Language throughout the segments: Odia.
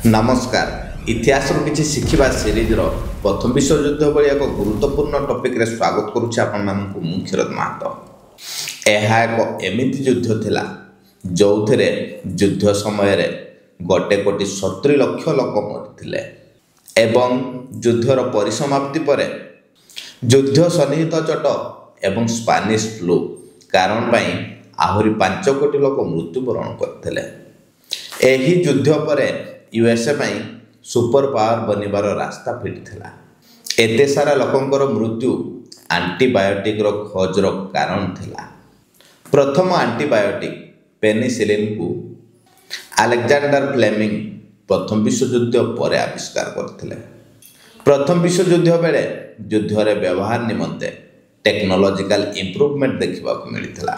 नमस्कार। इतिहास किसी शिखा सीरीज प्रथम विश्वयुद्ध भाई एक गुरुत्वपूर्ण टॉपिक रे स्वागत करुच्चे आपण मानकु मु क्षीरद महतो। यह एक एमिति युद्ध थिला जो थे युद्ध समय रे गोटे कोटी 70 लाख लोक मरिथिले एवं युद्धर परिसमाप्ति पर युद्ध सन्निहित चोट एवं स्पानिश फ्लू कारण पाई आहुरी 5 कोटी लोक मृत्युवरण करथिले। एही युद्ध पर यूएसए पाई सुपर पावर बनिबार रास्ता फिटिथिला। एते सारा लोकंकर मृत्यु आंटीबायोटिक रो खोज रो कारण थिला। प्रथम आंटीबायोटिक पेनिसिलिन को अलेक्जेंडर फ्लेमिंग प्रथम विश्वयुद्ध पर आविष्कार करथिले। प्रथम विश्वयुद्ध बेले युद्ध रे व्यवहार निमंते टेक्नोलॉजिकल इंप्रूवमेंट देखा मिलता।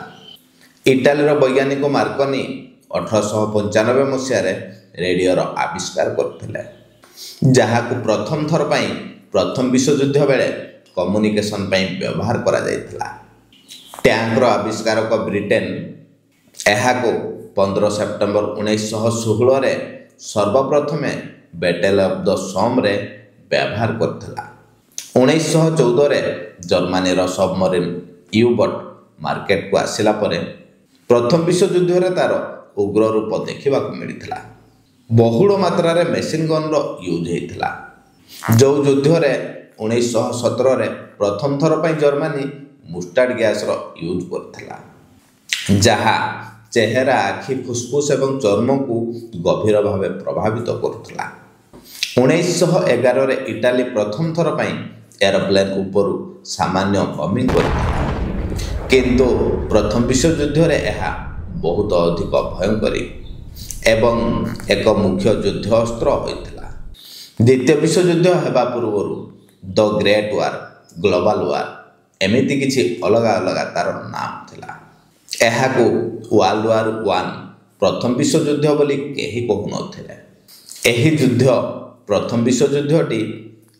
इटालीर वैज्ञानिक मार्कोनी 1895 मसीह रेडियोर आविष्कार करथिले, जहाकु प्रथम थर पाई प्रथम विश्वयुद्ध बेले कम्युनिकेशन पाई व्यवहार करा जायतिला। टैंकर आविष्कारक ब्रिटेन एहाको 15 सेप्टेम्बर 1916 रे सर्वप्रथम बैटल ऑफ द सोम रे व्यवहार करथिला। 1914 रे जर्मनी रो सबमरीन यूबोट मार्केट को आसिला परे प्रथम विश्वयुद्ध रे तार उग्र रूप देखा मिलता। बहुड़ मात्रा रे मेसिन गन रो यूज होता। जो युद्ध रे 1917 रे प्रथम थर पर जर्मनी मुस्टार्ड गैस रो यूज करथिला, जहा चेहरा आखि फुसफुस एवं चर्म को गभीर भाव प्रभावित करुला। 1911 रे इटाली प्रथम थर पर एरोप्लेन उपरू सामान्य बॉम्बिंग करथिला, किंतु प्रथम विश्वयुद्ध रे यह बहुत अधिक भयंकरी एवं एक मुख्य युद्ध अस्त्र होता। द्वितीय विश्वयुद्ध होगा पूर्व द ग्रेट वार, ग्लोबल वार एमती किसी अलग अलग तार नाम थिला। एहाकु वर्ल्ड वार 1 प्रथम विश्वयुद्ध बोली केही कहूनथिले। एही युद्ध प्रथम विश्वयुद्धटी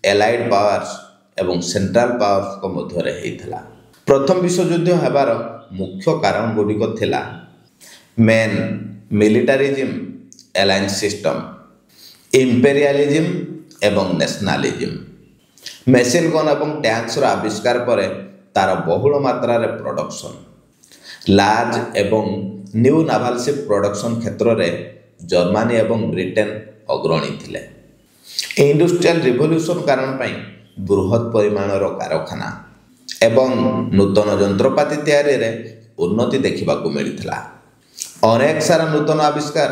एलाइड पावर्स एवं सेंट्रल पावर्स को मध्य रे हेइथिला। प्रथम विश्वयुद्ध हेबार मुख्य कारण गुडिक थिला मेन मिलिटारिज्म, अलायंस सिस्टम, इंपेरियलिज्म एवं नेशनलिज्म। मेसिन गन एवं टैंक्स आविष्कार पर तार बहुल मात्रा रे प्रोडक्शन, लार्ज एवं न्यू नाभाल शिप प्रोडक्शन क्षेत्र रे जर्मनी एवं ब्रिटेन अग्रणी थिले। इंडस्ट्रियल रिवोल्यूशन कारण पाई बृहत परिमाणर कारखाना एवं नूतन जंत्रपाति तैयारी रे उन्नति देखा मिलता। अनेक सारा नूतन आविष्कार,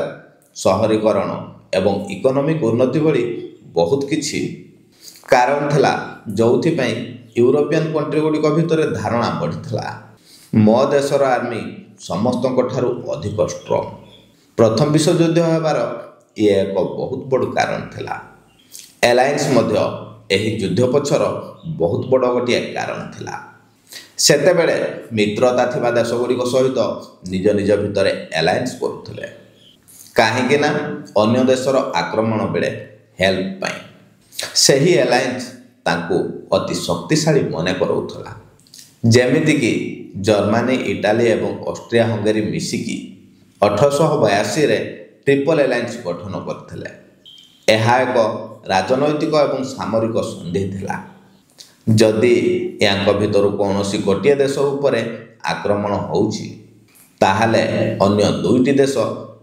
शहरीकरण एवं इकोनॉमिक उन्नति भली बहुत किछि कारण थिला, जोथि पई यूरोपियन कंट्री गुडिक भितर धारणा बढ़िथिला मो देशर आर्मी समस्त ठारू अधिक स्ट्रांग। प्रथम विश्वयुद्ध हेबार ये एक बहुत बड़ कारण थिला। एलायंस मध्य एही युद्ध पछर बहुत बड़ गोटे कारण थिला। सेतेबेले मित्रता थिबा देशगुड़िक सहित निज निज भितर एलायंस करुथिले, काहेकि ना अन्य देशर आक्रमण बेले हेल्प पाई। सही एलायंस तांको अति शक्तिशाली मने करउथला। जेमिति कि जर्मनी, इटाली एवं ऑस्ट्रिया हंगेरी मिसिकी 1882 रे ट्रिपल एलायंस गठन करथिले। एहा एक राजनैतिक एवं सामरिक संधि थिला। जदि यांक भितर कौन गोटे देश उपरे आक्रमण होउछि ताहले अन्य दुईटी देश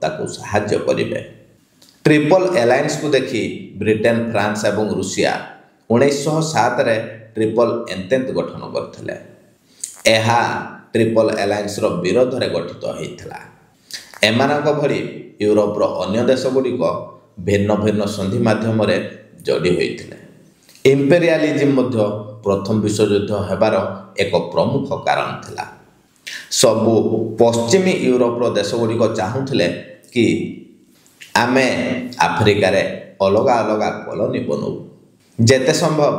ताकू सहाय्य करिवे। ट्रिपल एलायंस को देखि ब्रिटेन, फ्रांस एवं रूसिया 1907 रे ट्रिपल एंटेंट गठन करथिले। एहा ट्रिपल एलायंस रो विरोध रे गठित होइथिला। एमानक भली यूरोप रो अन्य देश गुडिक भिन्न भिन्न संधि माध्यम रे जोड़ी होइथिले। इंपेरियलिज्म मध्य प्रथम विश्वयुद्ध हेबार एक प्रमुख कारण थिला। सबु पश्चिमी यूरोप देश गुड़िक चाहूले कि आमे आफ्रिका रे अलग अलग कॉलोनी बनऊ, जेते संभव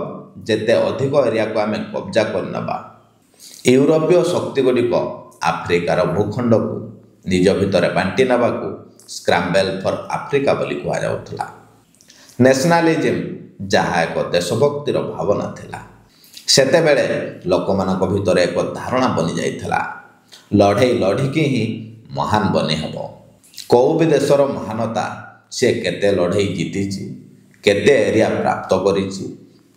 जेते अधिक एरिया को आमे कब्जा करनबा। यूरोपीय शक्ति गुड़िक आफ्रिकार भूखंड को निज भितर बांटी नबा को स्क्रैम्बल फॉर आफ्रिका बोली कहा जाउथला। नेशनलिज्म जहाँ एक देशभक्तिर भावना थिला। सेतेबेले लोकमानक भितर एक धारणा बनी जाइथिला, लड़े लड़िकी ही महान बनी हेब। कौ भी देशर महानता ସେ କେତେ ଲଢ଼େଇ ଜିତିଛି, କେତେ ଏରିଆ ପ୍ରାପ୍ତ କରିଛି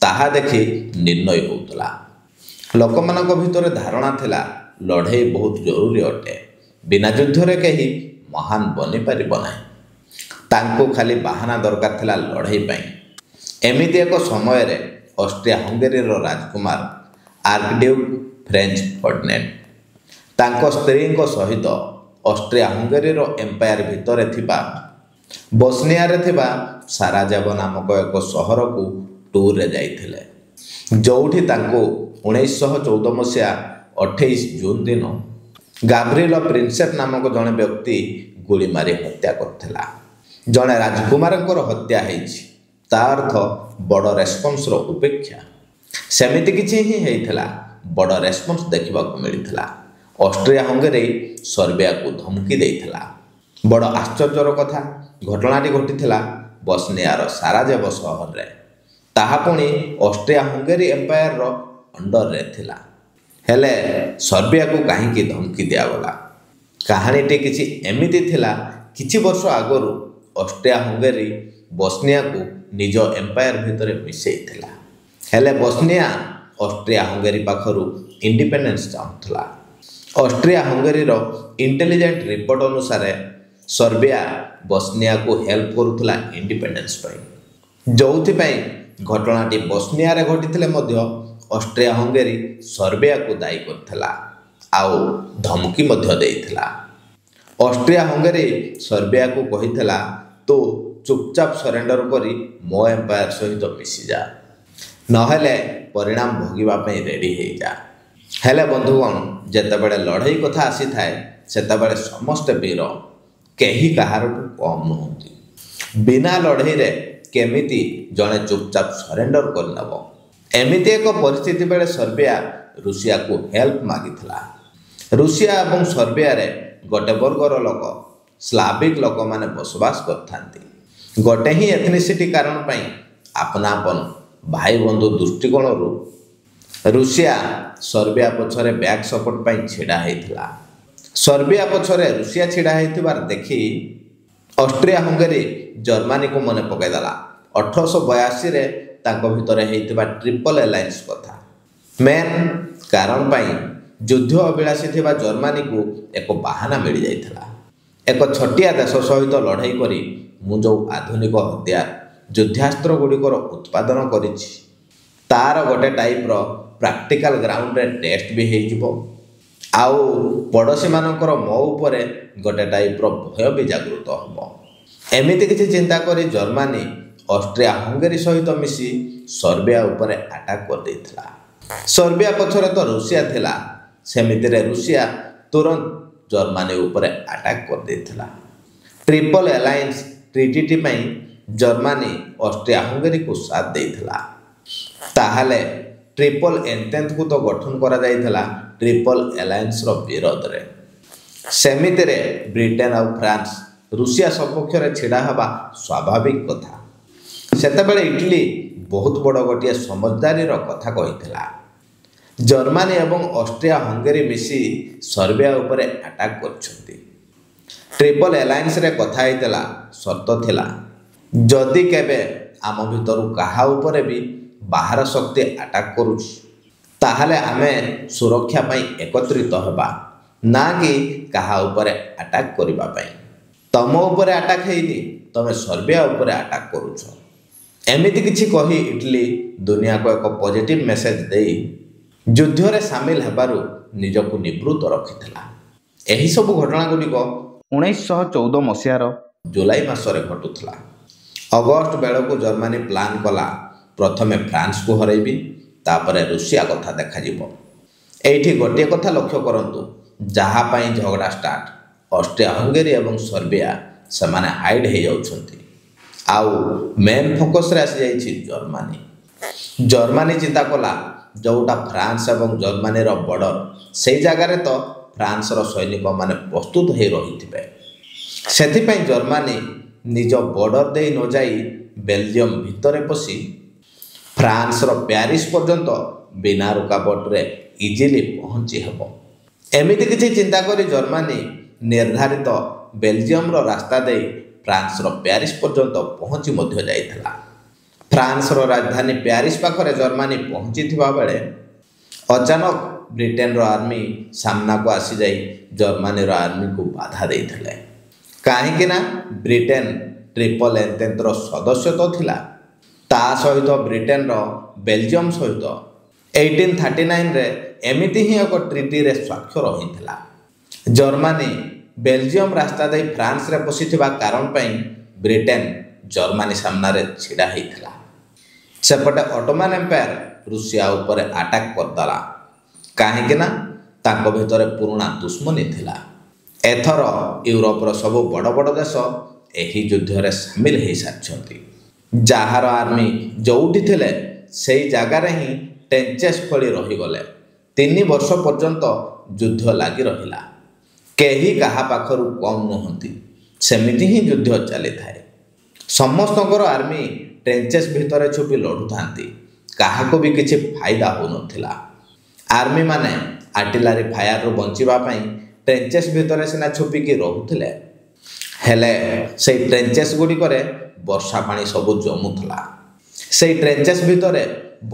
ତାହା ଦେଖି ନିର୍ଣ୍ଣୟ ହେଉଥିଲା। ଲୋକମାନଙ୍କ ଭିତରେ ଧାରଣା ଥିଲା ଲଢ଼େଇ ବହୁତ ଜରୁରୀ ଅଟେ, ବିନା ଯୁଦ୍ଧରେ କେହି ମହାନ ବନିପାରିବ ନାହିଁ। ତାଙ୍କୁ ଖାଲି ବାହାନା ଦରକାର ଥିଲା ଲଢ଼େଇ ପାଇଁ। ଏମିତି ଏକ ସମୟରେ ଅଷ୍ଟ୍ରିଆ ହଙ୍ଗେରୀର ରାଜକୁମାର ଆର୍କଡ୍ୟୁକ୍ ଫ୍ରେଞ୍ଚ ଫର୍ଡିନାଣ୍ଡ ତାଙ୍କ ସ୍ତ୍ରୀଙ୍କ ସହିତ ଅଷ୍ଟ୍ରିଆ ହଙ୍ଗେରୀର ଏମ୍ପାୟାର ଭିତରେ ଥିବା ବୋସ୍ନିଆରେ ଥିବା ସାରାଜେଭୋ ନାମକ ଏକ ସହରକୁ ଟୁର୍ରେ ଯାଇଥିଲେ, ଯେଉଁଠି ତାଙ୍କୁ 1914 ମସିହା 28 ଜୁନ୍ ଦିନ ଗାବ୍ରିଏଲ ପ୍ରିନ୍ସେପ୍ ନାମକ ଜଣେ ବ୍ୟକ୍ତି ଗୁଳି ମାରି ହତ୍ୟା କରିଥିଲା। ଜଣେ ରାଜକୁମାରଙ୍କର ହତ୍ୟା ହେଇଛି, ତା ଅର୍ଥ ବଡ଼ ରେସ୍ପନ୍ସର ଉପେକ୍ଷା। ସେମିତି କିଛି ହିଁ ହେଇଥିଲା, ବଡ଼ ରେସ୍ପନ୍ସ ଦେଖିବାକୁ ମିଳିଥିଲା। ଅଷ୍ଟ୍ରିଆ ହଙ୍ଗେରୀ ସର୍ବିଆକୁ ଧମକି ଦେଇଥିଲା। ବଡ଼ ଆଶ୍ଚର୍ଯ୍ୟର କଥା, ଘଟଣାଟି ଘଟିଥିଲା ବୋସ୍ନିଆର ସାରାଜେଭୋ ସହରରେ। ତାହା ପୁଣି ଅଷ୍ଟ୍ରିଆ ହଙ୍ଗେରୀ ଏମ୍ପାୟାରର ଅଣ୍ଡରରେ ଥିଲା। ହେଲେ ସର୍ବିଆକୁ କାହିଁକି ଧମକି ଦିଆଗଲା? କାହାଣୀଟି କିଛି ଏମିତି ଥିଲା, କିଛି ବର୍ଷ ଆଗରୁ ଅଷ୍ଟ୍ରିଆ ହଙ୍ଗେରୀ ବୋସ୍ନିଆକୁ ନିଜ ଏମ୍ପାୟାର ଭିତରେ ମିଶାଇଥିଲା। ହେଲେ ବୋସ୍ନିଆ ଅଷ୍ଟ୍ରିଆ ହଙ୍ଗେରୀ ପାଖରୁ ଇଣ୍ଡିପେଣ୍ଡେନ୍ସ ଚାହୁଁଥିଲା। ଅଷ୍ଟ୍ରିଆ ହଙ୍ଗେରୀର ଇଣ୍ଟେଲିଜେଣ୍ଟ ରିପୋର୍ଟ ଅନୁସାରେ ସର୍ବିଆ ବୋସ୍ନିଆକୁ ହେଲ୍ପ କରୁଥିଲା ଇଣ୍ଡିପେଣ୍ଡେନ୍ସ ପାଇଁ, ଯେଉଁଥିପାଇଁ ଘଟଣାଟି ବୋସ୍ନିଆରେ ଘଟିଥିଲେ ମଧ୍ୟ ଅଷ୍ଟ୍ରିଆ ହଙ୍ଗେରୀ ସର୍ବିଆକୁ ଦାୟୀ କରିଥିଲା ଆଉ ଧମକି ମଧ୍ୟ ଦେଇଥିଲା। ଅଷ୍ଟ୍ରିଆ ହଙ୍ଗେରୀ ସର୍ବିଆକୁ କହିଥିଲା, ତୁ ଚୁପଚାପ ସରେଣ୍ଡର କରି ମୋ ଏମ୍ପାୟାର ସହିତ ମିଶିଯା, ନହେଲେ ପରିଣାମ ଭୋଗିବା ପାଇଁ ରେଡ଼ି ହେଇଯା। ହେଲେ ବନ୍ଧୁଗଣ, ଯେତେବେଳେ ଲଢ଼େଇ କଥା ଆସିଥାଏ ସେତେବେଳେ ସମସ୍ତେ ବୀର, କେହି କାହାରଠୁ କମ୍ ନୁହନ୍ତି। ବିନା ଲଢ଼େଇରେ କେମିତି ଜଣେ ଚୁପଚାପ ସରେଣ୍ଡର କରିନେବ? ଏମିତି ଏକ ପରିସ୍ଥିତି ବେଳେ ସର୍ବିଆ ରୁଷିଆକୁ ହେଲ୍ପ ମାଗିଥିଲା। ରୁଷିଆ ଏବଂ ସର୍ବିଆରେ ଗୋଟେ ବର୍ଗର ଲୋକ, ସ୍ଲାଭିକ ଲୋକମାନେ ବସବାସ କରିଥାନ୍ତି। ଗୋଟେ ହିଁ ଏଥନିସିଟି କାରଣ ପାଇଁ ଆପନା ଆପନ ଭାଇ ବନ୍ଧୁ ଦୃଷ୍ଟିକୋଣରୁ ରୁଷିଆ ସର୍ବିଆ ପଛରେ ବ୍ୟାକ୍ ସପୋର୍ଟ ପାଇଁ ଛିଡ଼ା ହେଇଥିଲା। ସର୍ବିଆ ପଛରେ ରୁଷିଆ ଛିଡ଼ା ହେଇଥିବାର ଦେଖି ଅଷ୍ଟ୍ରିଆ ହଙ୍ଗେରୀ ଜର୍ମାନୀକୁ ମନେ ପକାଇଦେଲା 1882ରେ ତାଙ୍କ ଭିତରେ ହେଇଥିବା ଟ୍ରିପଲ ଏଲାଏନ୍ସ କଥା। ମେନ୍ କାରଣ ପାଇଁ ଯୁଦ୍ଧ ଅଭିଳାଷୀ ଥିବା ଜର୍ମାନୀକୁ ଏକ ବାହାନା ମିଳିଯାଇଥିଲା। ଏକ ଛୋଟିଆ ଦେଶ ସହିତ ଲଢ଼େଇ କରି ମୁଁ ଯେଉଁ ଆଧୁନିକ ହତିଆର ଯୁଦ୍ଧାସ୍ତ୍ର ଗୁଡ଼ିକର ଉତ୍ପାଦନ କରିଛି, ତାର ଗୋଟେ ଟାଇପ୍ର ପ୍ରାକ୍ଟିକାଲ ଗ୍ରାଉଣ୍ଡରେ ଟେଷ୍ଟ ବି ହେଇଯିବ, ଆଉ ପଡ଼ୋଶୀମାନଙ୍କର ମୋ ଉପରେ ଗୋଟେ ଟାଇପ୍ର ଭୟ ବି ଜାଗୃତ ହେବ। ଏମିତି କିଛି ଚିନ୍ତା କରି ଜର୍ମାନୀ ଅଷ୍ଟ୍ରିଆ ହଙ୍ଗେରୀ ସହିତ ମିଶି ସର୍ବିଆ ଉପରେ ଆଟାକ୍ କରିଦେଇଥିଲା। ସର୍ବିଆ ପଛରେ ତ ରୁଷିଆ ଥିଲା, ସେମିତିରେ ରୁଷିଆ ତୁରନ୍ତ ଜର୍ମାନୀ ଉପରେ ଆଟାକ୍ କରିଦେଇଥିଲା। ଟ୍ରିପଲ ଏଲାଏନ୍ସ ଟ୍ରିଟିଟି ପାଇଁ ଜର୍ମାନୀ ଅଷ୍ଟ୍ରିଆ ହଙ୍ଗେରୀକୁ ସାଥ ଦେଇଥିଲା। ତାହେଲେ ଟ୍ରିପଲ ଏଣ୍ଟେଣ୍ଟକୁ ତ ଗଠନ କରାଯାଇଥିଲା ଟ୍ରିପଲ ଏଲାଏନ୍ସର ବିରୋଧରେ। ସେମିତିରେ ବ୍ରିଟେନ ଆଉ ଫ୍ରାନ୍ସ ରୁଷିଆ ସପକ୍ଷରେ ଛିଡ଼ା ହେବା ସ୍ୱାଭାବିକ କଥା। ସେତେବେଳେ ଇଟାଲୀ ବହୁତ ବଡ଼ ଗୋଟିଏ ସମଝଦାରୀର କଥା କହିଥିଲା। ଜର୍ମାନୀ ଏବଂ ଅଷ୍ଟ୍ରିଆ ହଙ୍ଗେରୀ ମିଶି ସର୍ବିଆ ଉପରେ ଆଟାକ୍ କରିଛନ୍ତି। ଟ୍ରିପଲ ଏଲାଏନ୍ସରେ କଥା ହେଇଥିଲା, ସର୍ତ୍ତ ଥିଲା, ଯଦି କେବେ ଆମ ଭିତରୁ କାହା ଉପରେ ବି ବାହାର ଶକ୍ତି ଆଟାକ୍ କରୁଛି, ତାହେଲେ ଆମେ ସୁରକ୍ଷା ପାଇଁ ଏକତ୍ରିତ ହେବା, ନା କି କାହା ଉପରେ ଆଟାକ୍ କରିବା ପାଇଁ। ତମ ଉପରେ ଆଟାକ୍ ହେଇନି, ତମେ ସର୍ବିଆ ଉପରେ ଆଟାକ୍ କରୁଛ। ଏମିତି କିଛି କହି ଇଟାଲୀ ଦୁନିଆକୁ ଏକ ପଜିଟିଭ ମେସେଜ ଦେଇ ଯୁଦ୍ଧରେ ସାମିଲ ହେବାରୁ ନିଜକୁ ନିବୃତ୍ତ ରଖିଥିଲା। ଏହିସବୁ ଘଟଣା ଗୁଡ଼ିକ 1914 ମସିହାର ଜୁଲାଇ ମାସରେ ଘଟୁଥିଲା। ଅଗଷ୍ଟ ବେଳକୁ ଜର୍ମାନୀ ପ୍ଲାନ୍ କଲା, ପ୍ରଥମେ ଫ୍ରାନ୍ସକୁ ହରାଇବି, ତାପରେ ରୁଷିଆ କଥା ଦେଖାଯିବ। ଏଇଠି ଗୋଟିଏ କଥା ଲକ୍ଷ୍ୟ କରନ୍ତୁ, ଯାହା ପାଇଁ ଝଗଡ଼ା ଷ୍ଟାର୍ଟ, ଅଷ୍ଟ୍ରିଆ ହଙ୍ଗେରୀ ଏବଂ ସର୍ବିଆ ସେମାନେ ହାଇଡ୍ ହେଇଯାଉଛନ୍ତି, ଆଉ ମେନ୍ ଫୋକସ୍ରେ ଆସିଯାଇଛି ଜର୍ମାନୀ। ଜର୍ମାନୀ ଚିନ୍ତା କଲା, ଯେଉଁଟା ଫ୍ରାନ୍ସ ଏବଂ ଜର୍ମାନୀର ବର୍ଡ଼ର, ସେଇ ଜାଗାରେ ତ ଫ୍ରାନ୍ସର ସୈନିକମାନେ ପ୍ରସ୍ତୁତ ହୋଇ ରହିଥିବେ। ସେଥିପାଇଁ ଜର୍ମାନୀ ନିଜ ବର୍ଡ଼ର ଦେଇ ନ ଯାଇ ବେଲଜିୟମ ଭିତରେ ପଶି ଫ୍ରାନ୍ସର ପ୍ୟାରିସ୍ ପର୍ଯ୍ୟନ୍ତ ବିନା ରୁକାବଟରେ ଇଜିଲି ପହଞ୍ଚି ହେବ। ଏମିତି କିଛି ଚିନ୍ତା କରି ଜର୍ମାନୀ ନିର୍ଦ୍ଧାରିତ ବେଲଜିୟମର ରାସ୍ତା ଦେଇ ଫ୍ରାନ୍ସର ପ୍ୟାରିସ୍ ପର୍ଯ୍ୟନ୍ତ ପହଞ୍ଚି ମଧ୍ୟ ଯାଇଥିଲା। ଫ୍ରାନ୍ସର ରାଜଧାନୀ ପ୍ୟାରିସ୍ ପାଖରେ ଜର୍ମାନୀ ପହଞ୍ଚିଥିବା ବେଳେ ଅଚାନକ ବ୍ରିଟେନର ଆର୍ମି ସାମ୍ନାକୁ ଆସିଯାଇ ଜର୍ମାନୀର ଆର୍ମିକୁ ବାଧା ଦେଇଥିଲେ। କାହିଁକି ନା ବ୍ରିଟେନ ଟ୍ରିପଲ ଏଣ୍ଟେଣ୍ଟର ସଦସ୍ୟ ତ ଥିଲା, ତା ସହିତ ବ୍ରିଟେନର ବେଲଜିୟମ ସହିତ 1839ରେ ଏମିତି ହିଁ ଏକ ଟ୍ରିଟିରେ ସ୍ୱାକ୍ଷର ହୋଇଥିଲା। ଜର୍ମାନୀ ବେଲଜିୟମ ରାସ୍ତା ଦେଇ ଫ୍ରାନ୍ସରେ ପଶିଥିବା କାରଣ ପାଇଁ ବ୍ରିଟେନ ଜର୍ମାନୀ ସାମ୍ନାରେ ଛିଡ଼ା ହୋଇଥିଲା। ସେପଟେ ଅଟୋମାନ ଏମ୍ପାୟାର ରୁଷିଆ ଉପରେ ଆଟାକ୍ କରିଦେଲା, କାହିଁକି ନା ତାଙ୍କ ଭିତରେ ପୁରୁଣା ଦୁଶ୍ମନୀ ଥିଲା। ଏଥର ୟୁରୋପର ସବୁ ବଡ଼ ବଡ଼ ଦେଶ ଏହି ଯୁଦ୍ଧରେ ସାମିଲ ହୋଇସାରିଛନ୍ତି। ଯାହାର ଆର୍ମି ଯେଉଁଠି ଥିଲେ ସେଇ ଜାଗାରେ ହିଁ ଟ୍ରେଞ୍ଚେସ୍ ଖୋଳି ରହିଗଲେ। 3 ବର୍ଷ ପର୍ଯ୍ୟନ୍ତ ଯୁଦ୍ଧ ଲାଗି ରହିଲା। କେହି କାହା ପାଖରୁ କମ୍ ନୁହନ୍ତି, ସେମିତି ହିଁ ଯୁଦ୍ଧ ଚାଲିଥାଏ। ସମସ୍ତଙ୍କର ଆର୍ମି ଟ୍ରେଞ୍ଚେସ୍ ଭିତରେ ଛୁପି ଲଢ଼ୁଥାନ୍ତି, କାହାକୁ ବି କିଛି ଫାଇଦା ହେଉନଥିଲା। ଆର୍ମିମାନେ ଆର୍ଟିଲାରୀ ଫାୟାରରୁ ବଞ୍ଚିବା ପାଇଁ ଟ୍ରେଞ୍ଚେସ୍ ଭିତରେ ସିନା ଛୁପିକି ରହୁଥିଲେ, ହେଲେ ସେଇ ଟ୍ରେଞ୍ଚେସ୍ ଗୁଡ଼ିକରେ ବର୍ଷା ପାଣି ସବୁ ଜମୁଥିଲା। ସେଇ ଟ୍ରେଞ୍ଚେସ୍ ଭିତରେ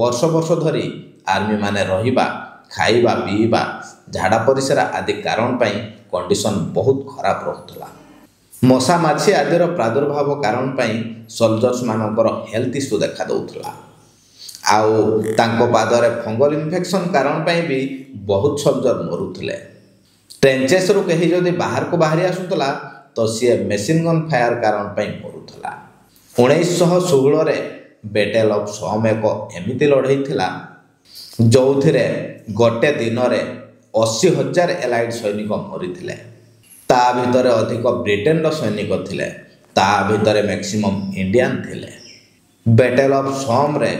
ବର୍ଷ ବର୍ଷ ଧରି ଆର୍ମିମାନେ ରହିବା, ଖାଇବା, ପିଇବା, ଝାଡ଼ା ପରିସ୍ରା ଆଦି କାରଣ ପାଇଁ କଣ୍ଡିସନ୍ ବହୁତ ଖରାପ ରହୁଥିଲା। ମଶା ମାଛି ଆଦିର ପ୍ରାଦୁର୍ଭାବ କାରଣ ପାଇଁ ସୋଲଜର୍ସମାନଙ୍କର ହେଲ୍ଥ ଇସ୍ୟୁ ଦେଖାଦେଉଥିଲା। ଆଉ ତାଙ୍କ ପାଦରେ ଫଙ୍ଗଲ ଇନଫେକ୍ସନ୍ କାରଣ ପାଇଁ ବି ବହୁତ ସୋଲଜର ମରୁଥିଲେ। ଟ୍ରେଞ୍ଚେସ୍ରୁ କେହି ଯଦି ବାହାରକୁ ବାହାରି ଆସୁଥିଲା ତ ସିଏ ମେସିନ୍ ଗନ୍ ଫାୟାର କାରଣ ପାଇଁ ମରୁଥିଲା। 1916ରେ ବେଟେଲ୍ ଅଫ୍ ସୋମ୍ ଏକ ଏମିତି ଲଢ଼େଇ ଥିଲା ଯେଉଁଥିରେ ଗୋଟେ ଦିନରେ 80,000 ଏଲାଇଡ୍ ସୈନିକ ମରିଥିଲେ। ତା ଭିତରେ ଅଧିକ ବ୍ରିଟେନର ସୈନିକ ଥିଲେ, ତା ଭିତରେ ମ୍ୟାକ୍ସିମମ୍ ଇଣ୍ଡିଆନ୍ ଥିଲେ। ବେଟେଲ୍ ଅଫ୍ ସୋମ୍ରେ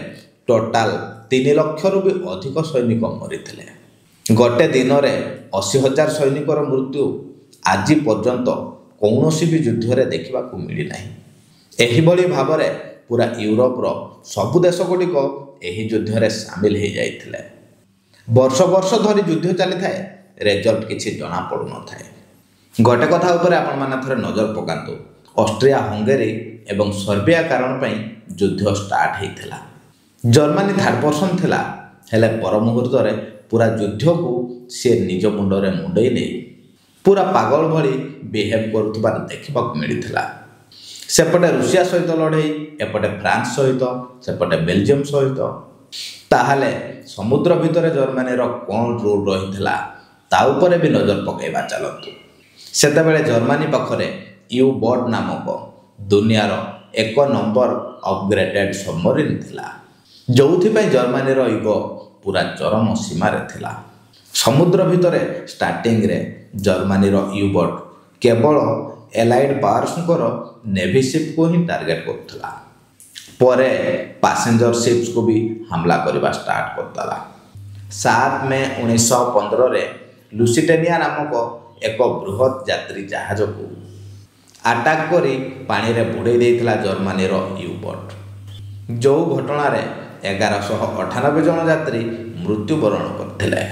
ଟୋଟାଲ 3 ଲକ୍ଷରୁ ବି ଅଧିକ ସୈନିକ ମରିଥିଲେ। ଗୋଟେ ଦିନରେ 80,000 ସୈନିକର ମୃତ୍ୟୁ ଆଜି ପର୍ଯ୍ୟନ୍ତ କୌଣସି ବି ଯୁଦ୍ଧରେ ଦେଖିବାକୁ ମିଳିନାହିଁ। ଏହିଭଳି ଭାବରେ ପୁରା ୟୁରୋପର ସବୁ ଦେଶଗୁଡ଼ିକ ଏହି ଯୁଦ୍ଧରେ ସାମିଲ ହୋଇଯାଇଥିଲେ। ବର୍ଷ ବର୍ଷ ଧରି ଯୁଦ୍ଧ ଚାଲିଥାଏ, ରେଜଲ୍ଟ କିଛି ଜଣାପଡ଼ୁନଥାଏ। ଗୋଟେ କଥା ଉପରେ ଆପଣମାନେ ଥରେ ନଜର ପକାନ୍ତୁ, ଅଷ୍ଟ୍ରିଆ ହଙ୍ଗେରୀ ଏବଂ ସର୍ବିଆ କାରଣ ପାଇଁ ଯୁଦ୍ଧ ଷ୍ଟାର୍ଟ ହୋଇଥିଲା। ଜର୍ମାନୀ ଥାର୍ଡ଼ ପର୍ସନ୍ ଥିଲା, ହେଲେ ପର ମୁହୂର୍ତ୍ତରେ ପୁରା ଯୁଦ୍ଧକୁ ସିଏ ନିଜ ମୁଣ୍ଡରେ ମୁଣ୍ଡେଇ ନେଇ ପୁରା ପାଗଳ ଭଳି ବିହେଭ୍ କରୁଥିବାର ଦେଖିବାକୁ ମିଳିଥିଲା। ସେପଟେ ରୁଷିଆ ସହିତ ଲଢ଼େଇ, ଏପଟେ ଫ୍ରାନ୍ସ ସହିତ, ସେପଟେ ବେଲଜିୟମ ସହିତ। ତାହେଲେ ସମୁଦ୍ର ଭିତରେ ଜର୍ମାନୀର କ'ଣ ରୁଲ୍ ରହିଥିଲା ତା ଉପରେ ବି ନଜର ପକାଇବା ଚାଲନ୍ତୁ। ସେତେବେଳେ ଜର୍ମାନୀ ପାଖରେ ୟୁ-ବୋଟ୍ ନାମକ ଦୁନିଆର 1 ନମ୍ବର ଅପଗ୍ରେଡେଡ୍ ସବମରିନ୍ ଥିଲା, ଯେଉଁଥିପାଇଁ ଜର୍ମାନୀର ଇଗୋ ପୁରା ଚରମ ସୀମାରେ ଥିଲା। ସମୁଦ୍ର ଭିତରେ ଷ୍ଟାର୍ଟିଂରେ ଜର୍ମାନୀର ୟୁ-ବୋଟ୍ କେବଳ ଏଲାଇଡ୍ ପାୱାର୍ସଙ୍କର ନେଭି ସିପ୍କୁ ହିଁ ଟାର୍ଗେଟ୍ କରୁଥିଲା। ପରେ ପାସେଞ୍ଜର ସିପ୍ସକୁ ବି ହାମଲା କରିବା ଷ୍ଟାର୍ଟ କରିଦେଲା। 7 ମେ 1915ରେ ଲୁସିଟେନିଆ ନାମକ ଏକ ବୃହତ୍ ଯାତ୍ରୀ ଜାହାଜକୁ ଆଟାକ୍ କରି ପାଣିରେ ବୁଡ଼େଇ ଦେଇଥିଲା ଜର୍ମାନୀର ୟୁ-ବୋଟ୍, ଯେଉଁ ଘଟଣାରେ 1198 ଜଣ ଯାତ୍ରୀ ମୃତ୍ୟୁବରଣ କରିଥିଲେ।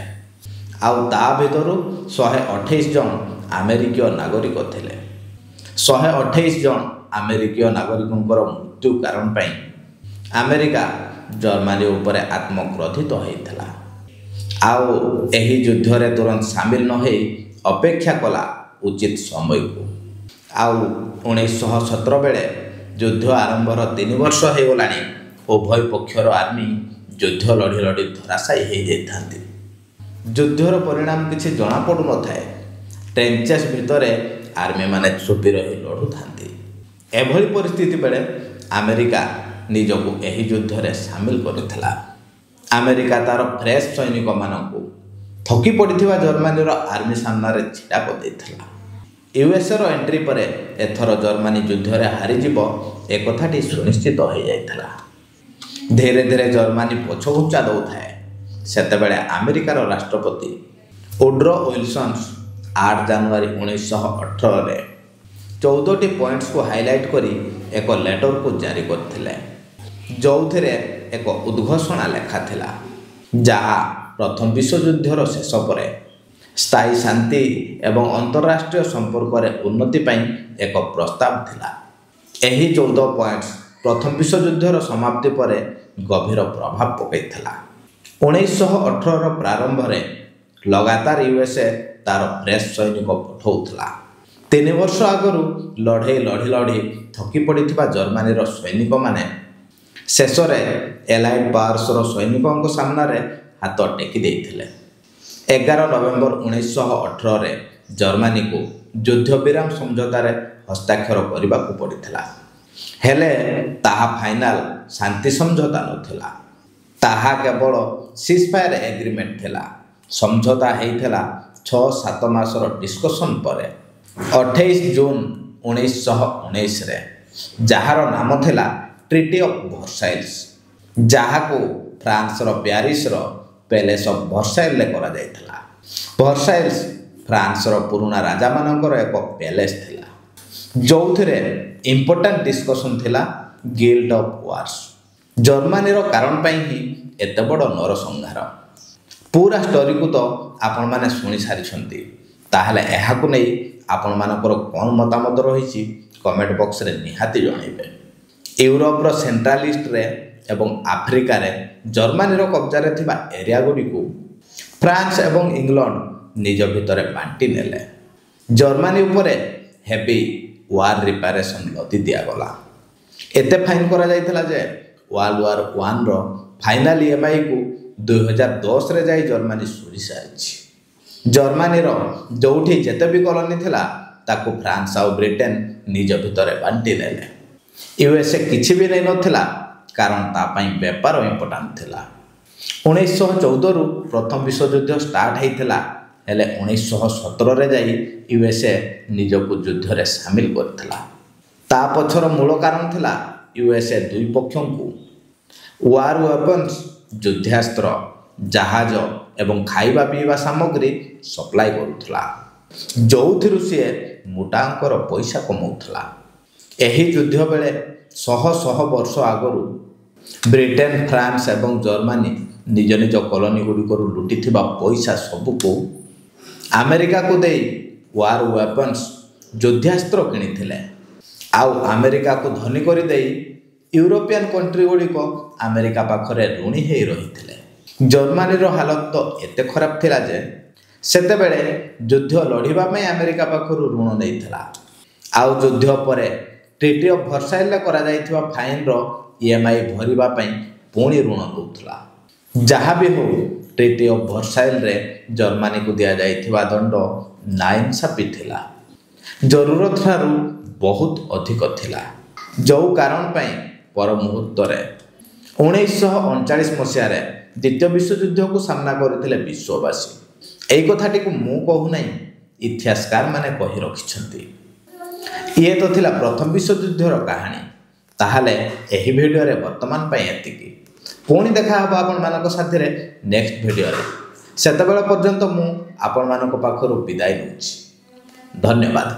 ଆଉ ତା ଭିତରୁ 128 ଜଣ ଆମେରିକୀୟ ନାଗରିକ ଥିଲେ। 128 ଜଣ ଆମେରିକୀୟ ନାଗରିକଙ୍କର ମୃତ୍ୟୁ କାରଣ ପାଇଁ ଆମେରିକା ଜର୍ମାନୀ ଉପରେ ଆତ୍ମକ୍ରୋଧିତ ହୋଇଥିଲା। ଆଉ ଏହି ଯୁଦ୍ଧରେ ତୁରନ୍ତ ସାମିଲ ନ ହୋଇ ଅପେକ୍ଷା କଲା ଉଚିତ ସମୟକୁ। ଆଉ 1917 ବେଳେ ଯୁଦ୍ଧ ଆରମ୍ଭର 3 ବର୍ଷ ହୋଇଗଲାଣି, ଉଭୟ ପକ୍ଷର ଆର୍ମି ଯୁଦ୍ଧ ଲଢ଼ି ଲଢ଼ି ଧରାଶାୟୀ ହୋଇଯାଇଥାନ୍ତି। ଯୁଦ୍ଧର ପରିଣାମ କିଛି ଜଣାପଡ଼ୁନଥାଏ। ଟ୍ରେଞ୍ଚେସ୍ ଭିତରେ ଆର୍ମିମାନେ ଛୁପି ରହି ଲଢ଼ୁଥାନ୍ତି। ଏଭଳି ପରିସ୍ଥିତି ବେଳେ ଆମେରିକା ନିଜକୁ ଏହି ଯୁଦ୍ଧରେ ସାମିଲ କରିଥିଲା। ଆମେରିକା ତା'ର ଫ୍ରେଶ୍ ସୈନିକମାନଙ୍କୁ ଥକି ପଡ଼ିଥିବା ଜର୍ମାନୀର ଆର୍ମି ସାମ୍ନାରେ ଛିଡ଼ା କରିଦେଇଥିଲା। ୟୁଏସ୍ଏର ଏଣ୍ଟ୍ରି ପରେ ଏଥର ଜର୍ମାନୀ ଯୁଦ୍ଧରେ ହାରିଯିବ ଏକଥାଟି ସୁନିଶ୍ଚିତ ହୋଇଯାଇଥିଲା। ଧୀରେ ଧୀରେ ଜର୍ମାନୀ ପଛଘୁଞ୍ଚା ଦେଉଥାଏ। ସେତେବେଳେ ଆମେରିକାର ରାଷ୍ଟ୍ରପତି ଉଡ୍ରୋ ୱିଲସନ୍ସ 8 ଜାନୁଆରୀ 1918ରେ 14ଟି ପଏଣ୍ଟସକୁ ହାଇଲାଇଟ୍ କରି ଏକ ଲେଟରକୁ ଜାରି କରିଥିଲେ, ଯେଉଁଥିରେ ଏକ ଉଦ୍ଘୋଷଣା ଲେଖା ଥିଲା, ଯାହା ପ୍ରଥମ ବିଶ୍ୱଯୁଦ୍ଧର ଶେଷ ପରେ ସ୍ଥାୟୀ ଶାନ୍ତି ଏବଂ ଅନ୍ତର୍ରାଷ୍ଟ୍ରୀୟ ସମ୍ପର୍କରେ ଉନ୍ନତି ପାଇଁ ଏକ ପ୍ରସ୍ତାବ ଥିଲା। ଏହି 14 ପଏଣ୍ଟ ପ୍ରଥମ ବିଶ୍ୱଯୁଦ୍ଧର ସମାପ୍ତି ପରେ ଗଭୀର ପ୍ରଭାବ ପକାଇଥିଲା। 1918ର ପ୍ରାରମ୍ଭରେ ଲଗାତାର ୟୁଏସ୍ଏ ତାର ଫ୍ରେଶ୍ ସୈନିକ ପଠାଉଥିଲା। 3 ବର୍ଷ ଆଗରୁ ଲଢ଼େଇ ଲଢ଼ି ଥକି ପଡ଼ିଥିବା ଜର୍ମାନୀର ସୈନିକମାନେ ଶେଷରେ ଏଲାଇଡ୍ ପାୱାର୍ସର ସୈନିକଙ୍କ ସାମ୍ନାରେ ହାତ ଟେକି ଦେଇଥିଲେ। 11 ନଭେମ୍ବର 1918ରେ ଜର୍ମାନୀକୁ ଯୁଦ୍ଧ ବିରାମ ସମଝୋତାରେ ହସ୍ତାକ୍ଷର କରିବାକୁ ପଡ଼ିଥିଲା। ହେଲେ ତାହା ଫାଇନାଲ ଶାନ୍ତି ସମଝୋତା ନଥିଲା। ତାହା କେବଳ ସିଜଫାୟାର ଏଗ୍ରିମେଣ୍ଟ ଥିଲା। ସମଝୋତା ହେଇଥିଲା 6-7 ମାସର ଡିସ୍କସନ୍ ପରେ 28 ଜୁନ 1919ରେ, ଯାହାର ନାମ ଥିଲା ଟ୍ରିଟି ଅଫ୍ ଭର୍ସାଇଲ୍ସ, ଯାହାକୁ ଫ୍ରାନ୍ସର ପ୍ୟାରିସର ପ୍ୟାଲେସ୍ ଅଫ୍ ଭର୍ସାଇଲ୍ସରେ କରାଯାଇଥିଲା। ଭର୍ସାଇଲ୍ସ ଫ୍ରାନ୍ସର ପୁରୁଣା ରାଜାମାନଙ୍କର ଏକ ପ୍ୟାଲେସ୍ ଥିଲା, ଯେଉଁଥିରେ ଇମ୍ପୋର୍ଟାଣ୍ଟ ଡିସ୍କସନ୍ ଥିଲା ଗିଲ୍ଡ ଅଫ୍ ୱାର୍ସ। ଜର୍ମାନୀର କାରଣ ପାଇଁ ହିଁ ଏତେ ବଡ଼ ନରସଂହାର। ପୁରା ଷ୍ଟୋରିକୁ ତ ଆପଣମାନେ ଶୁଣି ସାରିଛନ୍ତି। ତାହେଲେ ଏହାକୁ ନେଇ ଆପଣମାନଙ୍କର କ'ଣ ମତାମତ ରହିଛି କମେଣ୍ଟ ବକ୍ସରେ ନିହାତି ଜଣାଇବେ। ୟୁରୋପର ସେଣ୍ଟ୍ରାଲ ଇଷ୍ଟରେ ଏବଂ ଆଫ୍ରିକାରେ ଜର୍ମାନୀର କବ୍ଜାରେ ଥିବା ଏରିଆ ଗୁଡ଼ିକୁ ଫ୍ରାନ୍ସ ଏବଂ ଇଂଲଣ୍ଡ ନିଜ ଭିତରେ ବାଣ୍ଟି ନେଲେ। ଜର୍ମାନୀ ଉପରେ ହେଭି ୱାର୍ ରିପାରେସନ୍ ଲଦି ଦିଆଗଲା। ଏତେ ଫାଇନ୍ କରାଯାଇଥିଲା ଯେ ୱାର୍ଲଡ ୱାର୍ 1ର ଫାଇନାଲ EMIକୁ 2010ରେ ଯାଇ ଜର୍ମାନୀ ସୁଝିସାରିଛି। ଜର୍ମାନୀର ଯେଉଁଠି ଯେତେ ବି କଲୋନୀ ଥିଲା ତାକୁ ଫ୍ରାନ୍ସ ଆଉ ବ୍ରିଟେନ ନିଜ ଭିତରେ ବାଣ୍ଟି ନେଲେ। ୟୁଏସ୍ଏ କିଛି ବି ନେଇନଥିଲା, କାରଣ ତା ପାଇଁ ବେପାର ଇମ୍ପୋର୍ଟାଣ୍ଟ ଥିଲା। 1914ରୁ ପ୍ରଥମ ବିଶ୍ୱଯୁଦ୍ଧ ଷ୍ଟାର୍ଟ ହେଇଥିଲା, ହେଲେ 1917ରେ ଯାଇ ୟୁଏସ୍ଏ ନିଜକୁ ଯୁଦ୍ଧରେ ସାମିଲ କରିଥିଲା। ତା ପଛର ମୂଳ କାରଣ ଥିଲା ୟୁଏସ୍ଏ ଦୁଇ ପକ୍ଷଙ୍କୁ ୱାର୍ ୱେପନ୍ସ, ଯୁଦ୍ଧାସ୍ତ୍ର, ଜାହାଜ ଏବଂ ଖାଇବା ପିଇବା ସାମଗ୍ରୀ ସପ୍ଲାଏ କରୁଥିଲା, ଯେଉଁଥିରୁ ସିଏ ମୋଟାଙ୍କର ପଇସା କମାଉଥିଲା। ଏହି ଯୁଦ୍ଧ ବେଳେ ଶହ ଶହ ବର୍ଷ ଆଗରୁ ବ୍ରିଟେନ, ଫ୍ରାନ୍ସ ଏବଂ ଜର୍ମାନୀ ନିଜ ନିଜ କଲୋନୀ ଗୁଡ଼ିକରୁ ଲୁଟିଥିବା ପଇସା ସବୁକୁ ଆମେରିକାକୁ ଦେଇ ୱାର୍ ୱେପନ୍ସ, ଯୁଦ୍ଧାସ୍ତ୍ର କିଣିଥିଲେ। ଆଉ ଆମେରିକାକୁ ଧନୀ କରିଦେଇ ୟୁରୋପିଆନ୍ କଣ୍ଟ୍ରି ଗୁଡ଼ିକ ଆମେରିକା ପାଖରେ ଋଣୀ ହେଇ ରହିଥିଲେ। ଜର୍ମାନୀର ହାଲତ ତ ଏତେ ଖରାପ ଥିଲା ଯେ ସେତେବେଳେ ଯୁଦ୍ଧ ଲଢ଼ିବା ପାଇଁ ଆମେରିକା ପାଖରୁ ଋଣ ନେଇଥିଲା, ଆଉ ଯୁଦ୍ଧ ପରେ ଟ୍ରିଟି ଅଫ୍ ଭର୍ସାଇଲ୍ସରେ କରାଯାଇଥିବା ଫାଇନ୍ର EMI ଭରିବା ପାଇଁ ପୁଣି ଋଣ ନେଉଥିଲା। ଯାହା ବି ହେଉ, ଟ୍ରିଟି ଅଫ୍ ଭର୍ସାଇଲ୍ସରେ ଜର୍ମାନୀକୁ ଦିଆଯାଇଥିବା ଦଣ୍ଡ ନାଇନସାଫି ଥିଲା, ଜରୁରତ ଠାରୁ ବହୁତ ଅଧିକ ଥିଲା, ଯେଉଁ କାରଣ ପାଇଁ ପର ମୁହୂର୍ତ୍ତରେ 1939 ମସିହାରେ ଦ୍ୱିତୀୟ ବିଶ୍ୱଯୁଦ୍ଧକୁ ସାମ୍ନା କରିଥିଲେ ବିଶ୍ୱବାସୀ। ଏହି କଥାଟିକୁ ମୁଁ କହୁନାହିଁ, ଇତିହାସକାରମାନେ କହି ରଖିଛନ୍ତି। ଇଏ ତ ଥିଲା ପ୍ରଥମ ବିଶ୍ୱଯୁଦ୍ଧର କାହାଣୀ। ତାହେଲେ ଏହି ଭିଡ଼ିଓରେ ବର୍ତ୍ତମାନ ପାଇଁ ଏତିକି। ପୁଣି ଦେଖା ହେବ ଆପଣମାନଙ୍କ ସାଥିରେ ନେକ୍ସଟ ଭିଡ଼ିଓରେ। ସେତେବେଳେ ପର୍ଯ୍ୟନ୍ତ ମୁଁ ଆପଣମାନଙ୍କ ପାଖରୁ ବିଦାୟ ନେଉଛି। ଧନ୍ୟବାଦ।